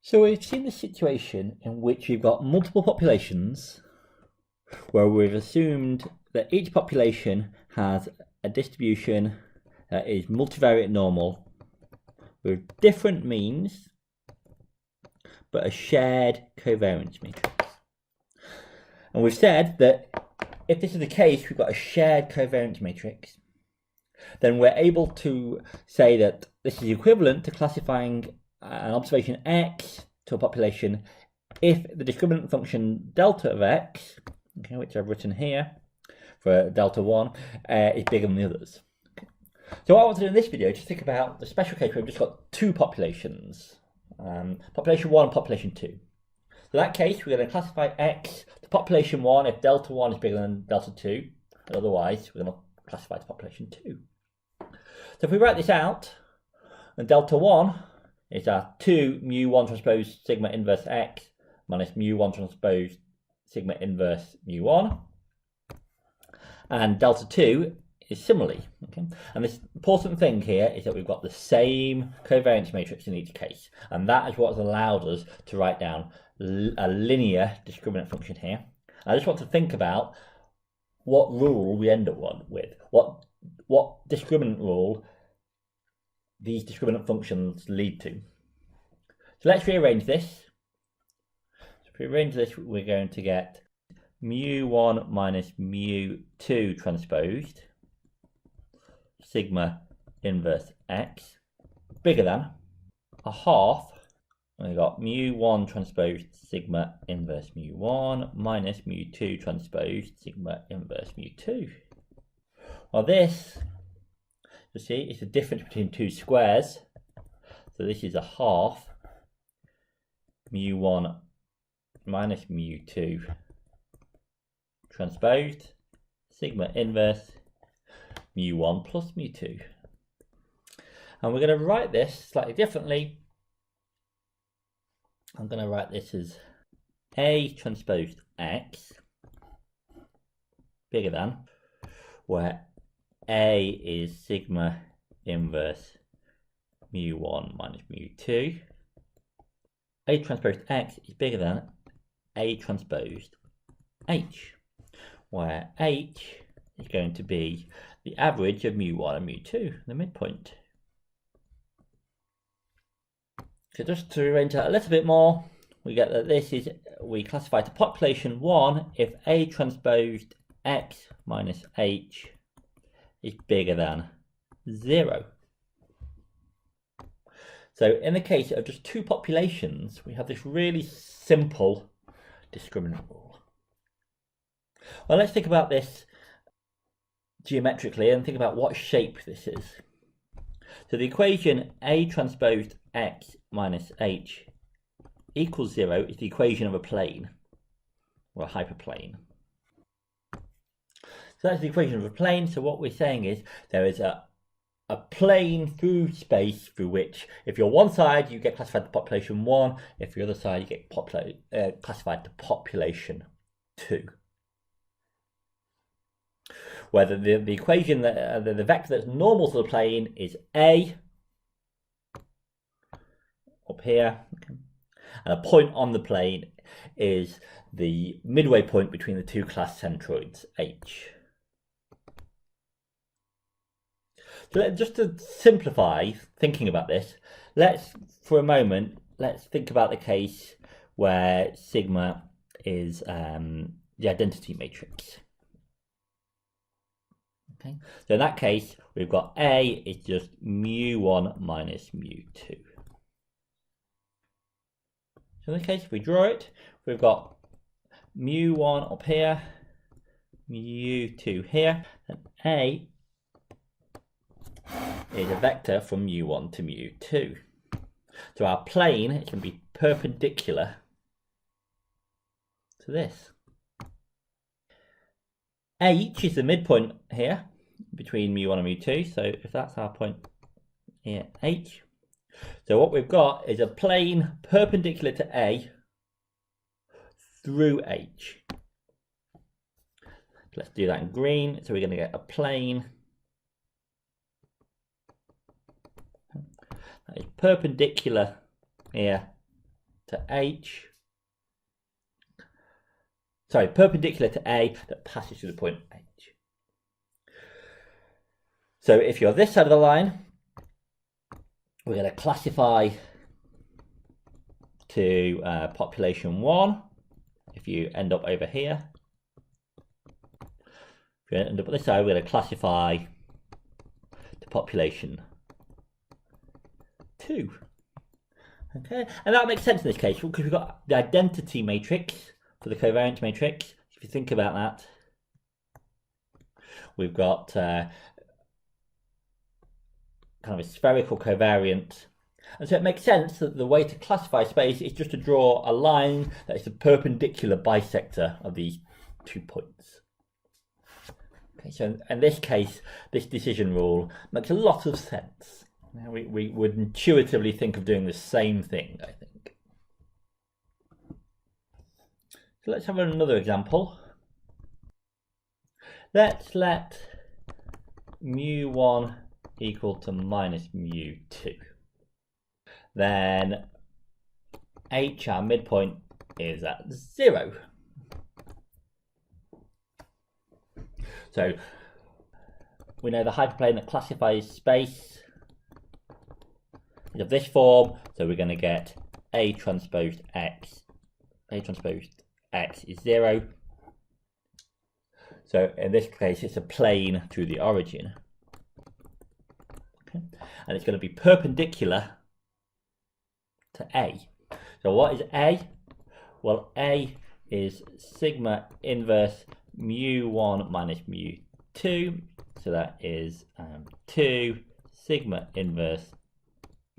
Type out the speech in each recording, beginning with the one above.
So we've seen the situation in which we've got multiple populations where we've assumed that each population has a distribution that is multivariate normal with different means but a shared covariance matrix. And we've said that if this is the case, we've got a shared covariance matrix, then we're able to say that this is equivalent to classifying an observation X to a population if the discriminant function delta of X, okay, which I've written here for delta 1, is bigger than the others. Okay. So what I want to do in this video is just think about the special case where we've just got two populations, population 1 and population 2. So in that case, we're going to classify X to population 1 if delta 1 is bigger than delta 2, and otherwise we're going to classify to population 2. So if we write this out, then delta 1 is our 2 mu1 transpose sigma inverse X minus mu1 transpose sigma inverse mu1. And delta 2 is similarly. Okay? And this important thing here is that we've got the same covariance matrix in each case. And that is what has allowed us to write down a linear discriminant function here. I just want to think about what rule we end up with. What discriminant rule these discriminant functions lead to. So let's rearrange this. So if we rearrange this, we're going to get mu1 minus mu2 transposed sigma inverse X bigger than a half. And we've got mu1 transposed sigma inverse mu1 minus mu2 transposed sigma inverse mu2. Well, this, you see, it's the difference between two squares. So this is a half mu1 minus mu2 transposed sigma inverse mu1 plus mu2. And we're going to write this slightly differently. I'm going to write this as A transposed X bigger than, where A is sigma inverse mu1 minus mu2. A transposed X is bigger than A transposed H, where H is going to be the average of mu1 and mu2, the midpoint. So just to arrange that a little bit more, we get that this is, we classify to population 1 if A transposed X minus H is bigger than 0. So in the case of just two populations, we have this really simple discriminant rule. Well, let's think about this geometrically and think about what shape this is. So the equation A transposed X minus H equals 0 is the equation of a plane, or a hyperplane. So that's the equation of a plane. So what we're saying is there is a plane through space through which, if you're one side, you get classified to population 1. If you're the other side, you get classified to population 2. Where the equation, the vector that's normal to the plane is A, up here, and a point on the plane is the midway point between the two class centroids, H. So just to simplify thinking about this, for a moment, let's think about the case where sigma is the identity matrix. Okay, so in that case, we've got A is just mu1 minus mu2. So in this case, if we draw it, we've got mu1 up here, mu2 here, and A is a vector from mu1 to mu2. So our plane is going to be perpendicular to this. H is the midpoint here between mu1 and mu2, so if that's our point here, H. So what we've got is a plane perpendicular to A through H. Let's do that in green. So we're going to get a plane that is perpendicular here to H. Sorry, perpendicular to A that passes through the point H. So if you're this side of the line, we're going to classify to population 1. If you end up over here, if you end up on this side, we're going to classify to population 2. Okay, and that makes sense in this case because we've got the identity matrix for the covariance matrix. If you think about that, we've got kind of a spherical covariant, and so it makes sense that the way to classify space is just to draw a line that is the perpendicular bisector of these 2 points. Okay, so in this case, this decision rule makes a lot of sense. Now we would intuitively think of doing the same thing, I think. So let's have another example. Let's let mu1 equal to minus mu2. Then H, our midpoint, is at 0. So we know the hyperplane that classifies space is of this form, so we're going to get A transpose X. A transpose X is 0. So in this case, it's a plane through the origin. Okay. And it's going to be perpendicular to A. So what is A? Well, A is sigma inverse mu1 minus mu2. So that is 2 sigma inverse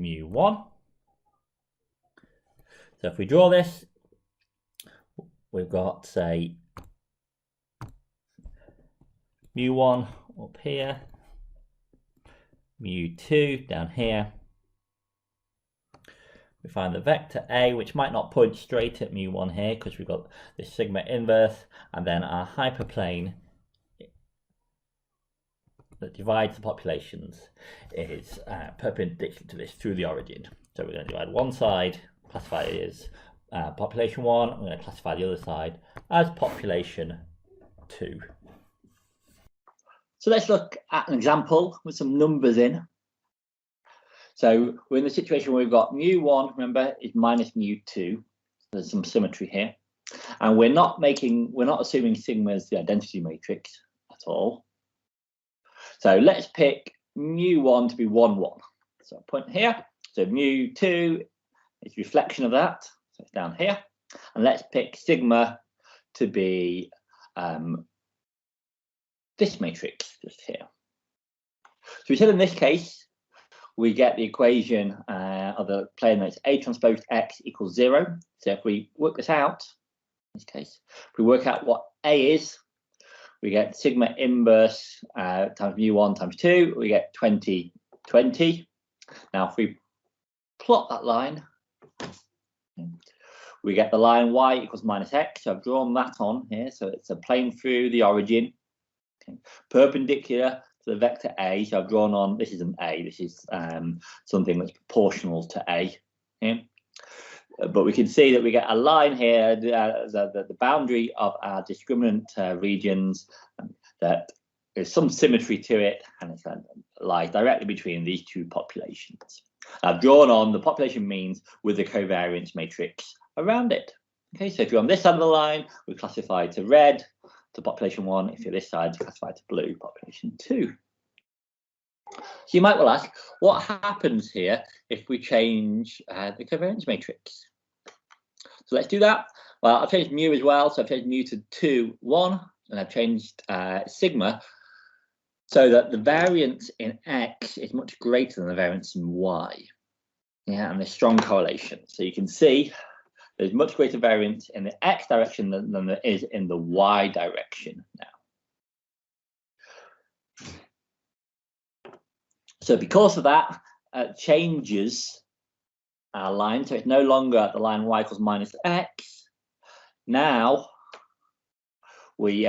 mu1. So if we draw this, we've got, say, mu1 up here, mu2 down here. We find the vector A, which might not point straight at mu1 here because we've got this sigma inverse, and then our hyperplane that divides the populations is perpendicular to this through the origin. So we're going to divide one side, classify it as population 1, I'm going to classify the other side as population 2. So let's look at an example with some numbers in. So we're in the situation where we've got mu1, remember, is minus mu2. There's some symmetry here. And we're not assuming sigma as the identity matrix at all. So let's pick mu1 to be 1, 1. So I'll point here. So mu2 is reflection of that. So it's down here. And let's pick sigma to be this matrix just here. So we said in this case, we get the equation of the plane that's A transpose X equals 0. So if we work this out, in this case, if we work out what A is, we get sigma inverse times mu1 times 2, we get 20, 20. Now if we plot that line, we get the line y equals minus x. So I've drawn that on here. So it's a plane through the origin, okay, perpendicular to the vector A. So I've drawn on, this isn't A, this is something that's proportional to A. Okay? But we can see that we get a line here, the boundary of our discriminant regions, that there's some symmetry to it, and it lies directly between these 2 populations. I've drawn on the population means with the covariance matrix around it. Okay, so if you're on this side of the line, we classify to red, to population 1. If you're this side, you classify to blue, population 2. So you might well ask, what happens here if we change the covariance matrix? So let's do that. Well, I've changed mu as well. So I've changed mu to 2, 1, and I've changed sigma so that the variance in X is much greater than the variance in Y. Yeah, and there's strong correlation. So you can see there's much greater variance in the X direction than there is in the Y direction now. So because of that, changes our line. So it's no longer at the line y equals minus x. Now we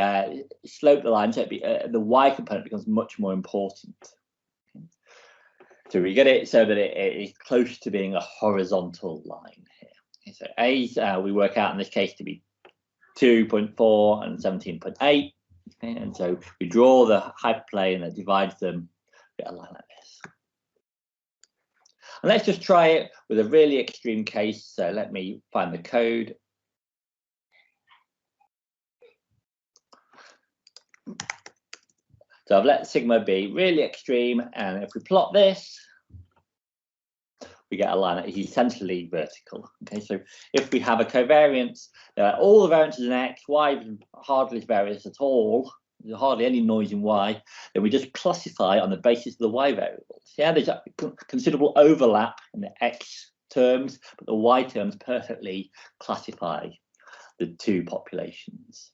slope the line, so the y component becomes much more important. So we get it so that it is close to being a horizontal line here. So A's we work out in this case to be 2.4 and 17.8. Okay, and so we draw the hyperplane that divides them, get a line like this. And let's just try it with a really extreme case. So let me find the code. So I've let sigma be really extreme, and if we plot this, we get a line that is essentially vertical. Okay, so if we have a covariance, all the variances in X, Y hardly varies at all, there's hardly any noise in Y, then we just classify on the basis of the Y variables. Yeah, there's a considerable overlap in the X terms, but the Y terms perfectly classify the two populations.